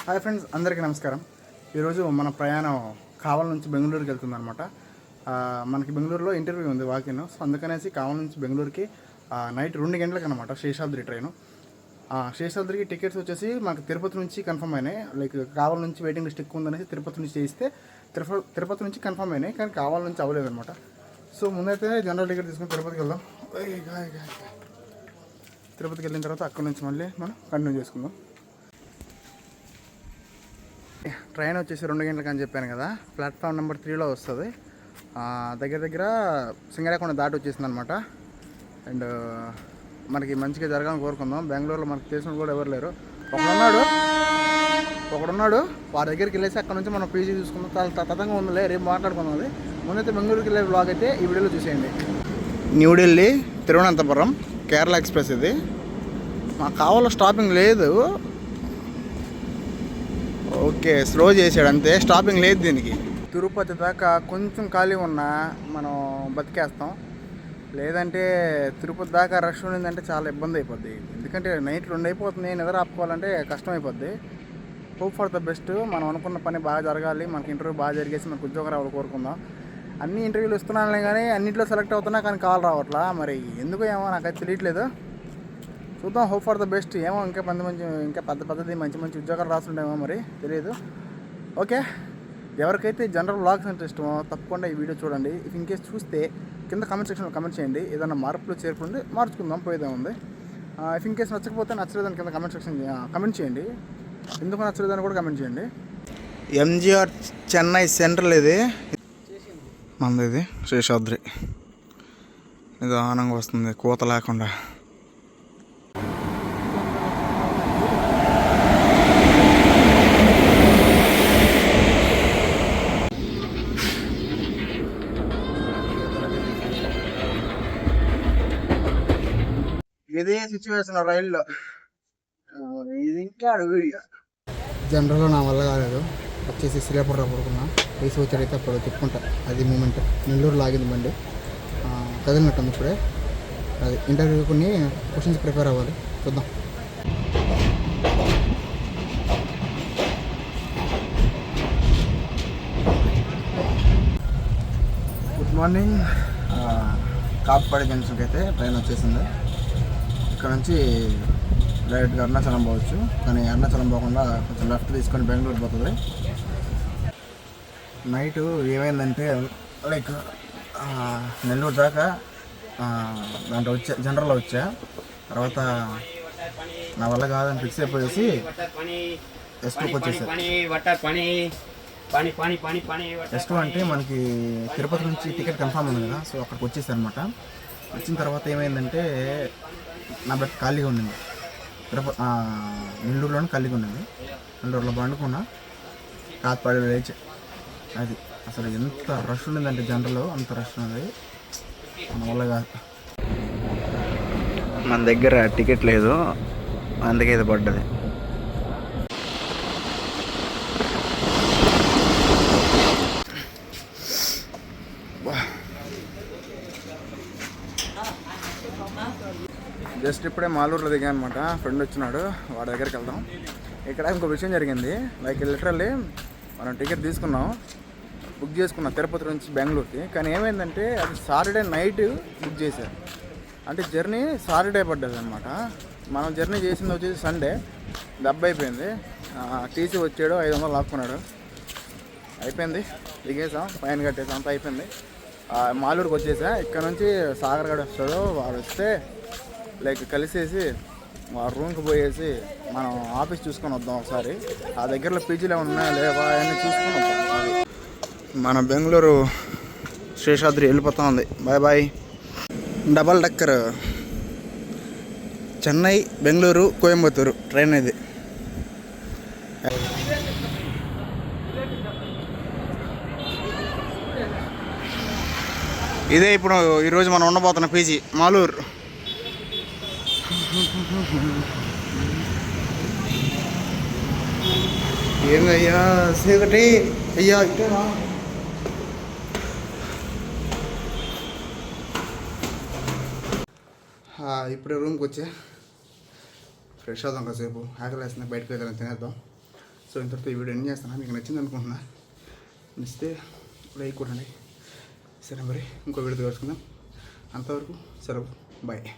Hi friends, అందరికీ నమస్కారం. ఈరోజు మన ప్రయాణం కావల నుంచి బెంగళూరుకి వెళ్తుందనమాట. మనకి బెంగళూరులో ఇంటర్వ్యూ ఉంది వాకిన్. సో అందుకనేసి కావల నుంచి బెంగళూరుకి నైట్ 2 గంటలకు అనమాట శేషాద్రి ట్రైను. శేషాద్రికి టికెట్స్ వచ్చేసి మాకు తిరుపతి నుంచి కన్ఫర్మ్ అయినాయి. లైక్ కావల నుంచి వెయిటింగ్ లిస్ట్ ఎక్కువ ఉందనేసి తిరుపతి నుంచి చేయిస్తే తిరుపతి నుంచి కన్ఫర్మ్ అయినాయి, కానీ కావల నుంచి అవ్వలేదు అనమాట. సో ముందైతే జనరల్ టికెట్ తీసుకుని తిరుపతికి వెళ్దాం. తిరుపతికి వెళ్ళిన తర్వాత అక్కడ నుంచి మళ్ళీ మనం కంటిన్యూ చేసుకుందాం. ట్రైన్ వచ్చేసి 2 గంటలకు అని చెప్పాను కదా, ప్లాట్ఫామ్ నెంబర్ 3లో వస్తుంది. దగ్గర సింగరాకొండ దాటి వచ్చేసింది అనమాట. అండ్ మనకి మంచిగా జరగాలని కోరుకుందాం. బెంగళూరులో మనకు తెలిసిన కూడా ఎవరు లేరు. ఒకడున్నాడు వారి దగ్గరికి వెళ్ళేసి అక్కడ నుంచి మనం పీజీ చూసుకుందాం. చాలా తతంగా ఉందిలే, రేపు మాట్లాడుకుందాం. అది ముందైతే బెంగళూరుకి వెళ్ళే బ్లాగ్ అయితే ఈ వీడియోలో చూసేయండి. న్యూఢిల్లీ తిరువనంతపురం కేరళ ఎక్స్ప్రెస్ ఇది. మాకు కావాలో స్టాపింగ్ లేదు. ఓకే, స్లో చేసాడు అంతే, స్టాపింగ్ లేదు దీనికి. తిరుపతి దాకా కొంచెం ఖాళీ ఉన్నా మనం బతికేస్తాం. లేదంటే తిరుపతి దాకా రష్ ఉండిందంటే చాలా ఇబ్బంది అయిపోద్ది. ఎందుకంటే నైట్ 2 అయిపోతుంది, నిద్ర ఆపుకోవాలంటే కష్టం అయిపోద్ది. Hope for the best. మనం అనుకున్న పని బాగా జరగాలి, మనకి ఇంటర్వ్యూ బాగా జరిగేసి మనకు ఉద్యోగం రావాలి కోరుకుందాం. అన్ని ఇంటర్వ్యూలు ఇస్తున్నానులే, కానీ అన్నింటిలో సెలెక్ట్ అవుతున్నా, కానీ కాల్ రావట్లా. మరి ఎందుకు ఏమో నాకైతే తెలియట్లేదు. చూద్దాం, హోప్ ఫర్ ద బెస్ట్. ఏమో ఇంకా పెద్దది మంచి ఉద్యోగాలు రాస్తుండేమో, మరి తెలియదు. ఓకే, ఎవరికైతే జనరల్ వ్లాగ్స్ అంటే ఇష్టమో తప్పకుండా ఈ వీడియో చూడండి. ఇఫ్ ఇన్ కేస్ చూస్తే కింద కామెంట్ సెక్షన్లో కామెంట్ చేయండి. ఏదైనా మార్పులు చేరుకుంటే మార్చుకుందాం, పోయేదే ఉంది. ఇఫ్ ఇన్ కేస్ నచ్చకపోతే నచ్చలేదని కింద కామెంట్ సెక్షన్ కామెంట్ చేయండి. ఎందుకు నచ్చలేదని కూడా కామెంట్ చేయండి. ఎంజీఆర్ చెన్నై సెంట్రల్ ఇది మనది, ఇది శేషాద్రి. నిదానంగా వస్తుంది, కోత లేకుండా. ఇదే సిచ్యువేషన్ రైల్లో. ఇది ఇంకా వీడియో జనరల్గా నా వల్ల కాలేదు. వచ్చేసి శ్రీపురం పడుకున్నా, వేసి వచ్చాడైతే అప్పుడు తిప్పుకుంటా. అది మూమెంట్ నెల్లూరు లాగింది బండి, కదిలినట్టుంది ఇప్పుడే. అది ఇంటర్వ్యూ కొన్ని క్వశ్చన్స్ ప్రిపేర్ అవ్వాలి, చూద్దాం. Good morning. కాప్పాడి జంక్షన్కి అయితే ట్రైన్ వచ్చేసింది. ఇక్కడ నుంచి డైరెక్ట్గా అరుణాచలం పోవచ్చు, కానీ అరుణాచలం పోకుండా కొంచెం లెఫ్ట్ తీసుకొని బెంగళూరు పోతుంది. నైటు ఏమైందంటే లైక్ నెల్లూరు దాకా దాంట్లో జనరల్లో వచ్చా. తర్వాత నా వల్ల కాదని ఫిక్స్ అయిపోయేసి S2కి వచ్చేసాను. S2 అంటే మనకి తిరుపతి నుంచి టికెట్ కన్ఫర్మ్ ఉంది కదా, సో అక్కడికి వచ్చేసాను అనమాట. వచ్చిన తర్వాత ఏమైందంటే నా బెడ్ ఖాళీగా ఉండింది. నెల్లూరులోనే ఖాళీగా ఉండింది. నెల్లూరులో పండుకున్నా, కాత్పాడి లేచి. అది అసలు ఎంత రష్ ఉండిందంటే జనరల్ అంత రష్ ఉంది, మన వల్ల కాదు. మన దగ్గర టికెట్ లేదు, అందుకే ఇది పడ్డది. జస్ట్ ఇప్పుడే మాలూరులో దిగా అనమాట. ఫ్రెండ్ వచ్చినాడు, వాడి దగ్గరికి వెళ్దాం. ఇక్కడ ఇంకో విషయం జరిగింది. లైక్ లిటరల్లీ మనం టికెట్ తీసుకున్నాం, బుక్ చేసుకున్నాం తిరుపతి నుంచి బెంగళూరుకి. కానీ ఏమైందంటే అది సాటర్డే నైట్ బుక్ చేశారు. అంటే జర్నీ సాటర్డే పడ్డది అనమాట. మనం జర్నీ చేసింది వచ్చేసి సండే. దెబ్బ అయిపోయింది. టీసీ వచ్చాడు, 500 లాక్కున్నాడు. అయిపోయింది, దిగేసాం, ఫైన్ కట్టేసాం, అంతా అయిపోయింది. మాలూరుకి వచ్చేసా. ఇక్కడ నుంచి సాగర్ గడ వస్తాడు, వాడు వస్తే లైక్ కలిసేసి ఆ రూమ్కి పోయేసి మనం ఆఫీస్ చూసుకొని వద్దాం ఒకసారి. ఆ దగ్గరలో పీజీలో ఉన్నాయా లేవా అవన్నీ చూసుకొని వద్దాం. మన బెంగళూరు శేషాద్రి వెళ్ళిపోతా ఉంది. Bye bye. Double decker Chennai Bengaluru Coimbatore train ఇది. ఇదే ఇప్పుడు ఈరోజు మనం ఉండబోతున్న పీజీ మాలూరు. ఏందయ్యా సేకటి అయ్యా ఇట్టేనా? ఇప్పుడే రూమ్కి వచ్చా, ఫ్రెష్ అవుదాం కాసేపు. ఆకలి వేస్తుంది, బయటకు వెళ్దాం, తినేద్దాం. సో ఇంతటితో ఈ వీడియో ఎండ్ చేస్తాను. మీకు నచ్చింది అనుకుంటున్నా. నచ్చితే లైక్ కొట్టండి. సరే మరి ఇంకో వీడియో కలుసుకుందాం. అంతవరకు సెలవు. బాయ్.